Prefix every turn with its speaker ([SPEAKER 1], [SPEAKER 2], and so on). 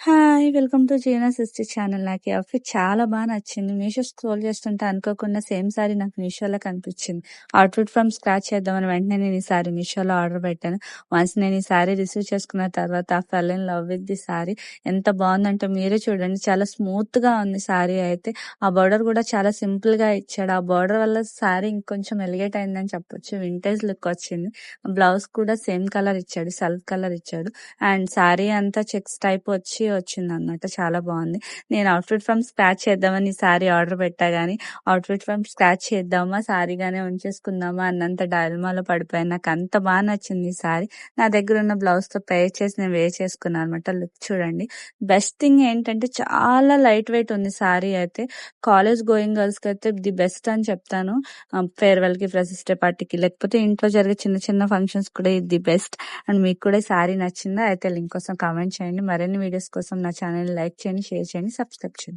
[SPEAKER 1] Hi! Welcome to జీవన సృష్టి channel. నాకు ఈ అవుట్‌ఫిట్ చాలా నచ్చింది. మీషో స్క్రోల్ చేస్తుంటే అనుకోకుండా సేమ్ సారీ నాకు మీషోలో కనిపించింది. అవుట్‌ఫిట్ ఫ్రమ్ స్క్రాచ్ చేద్దామని వెంటనే నేను ఈ సారీ మీషోలో ఆర్డర్ పెట్టాను. వన్స్ నేను ఈ సారీ రిసీవ్ చేసుకున్న తర్వాత fell in love with the sorry. ఎంత బాగుందంటే మీరే చూడండి. చాలా స్మూత్‌గా ఉంది సారీ అయితే. ఆ బోర్డర్ కూడా చాలా సింపుల్‌గా ఇచ్చాడు. ఆ బోర్డర్ వల్ల సారీ ఇంకొంచెం ఎలిగేట్ అయిందని చెప్పొచ్చు. వింటేజ్ లుక్ వచ్చింది. బ్లౌజ్ కూడా సేమ్ కలర్ ఇచ్చాడు. సెల్ఫ్ కలర్ ఇచ్చాడు. అండ్ సారీ అంతా చెక్స్ టైప్ వచ్చిందనమాట. చాలా బాగుంది. నేను అవుట్‌ఫిట్ ఫ్రమ్ స్క్రాచ్ చేద్దామని ఈ సారీ ఆర్డర్ పెట్టా గానీ, అవుట్‌ఫిట్ ఫ్రమ్ స్క్రాచ్ చేద్దామా, సారీగానే ఉంచేసుకుందామా అన్నంత డైలమాలో పడిపోయాను. నాకు అంత నచ్చింది ఈ సారీ. నా దగ్గర ఉన్న బ్లౌజ్‌తో పెయిర్ చేసి నేను వేర్ చేసుకున్నాను అనమాట. లుక్ చూడండి. బెస్ట్ థింగ్ ఏంటంటే చాలా లైట్ వెయిట్ ఉంది సారీ అయితే. కాలేజ్ గోయింగ్ గర్ల్స్‌కి అయితే ది బెస్ట్ అని చెప్తాను. ఫేర్‌వెల్‌కి, ఫ్రెషర్స్ డే పార్టీకి లేకపోతే ఇంట్లో జరిగే చిన్న చిన్న ఫంక్షన్స్ కూడా ఇది ది బెస్ట్. అండ్ మీకు కూడా ఈ సారీ నచ్చిందా? అయితే లింక్ కోసం కామెంట్ చేయండి. మరిన్ని వీడియోస్ కోసం నా ఛానల్ లైక్ చేయండి, షేర్ చేయండి, సబ్స్క్రైబ్ చేయండి.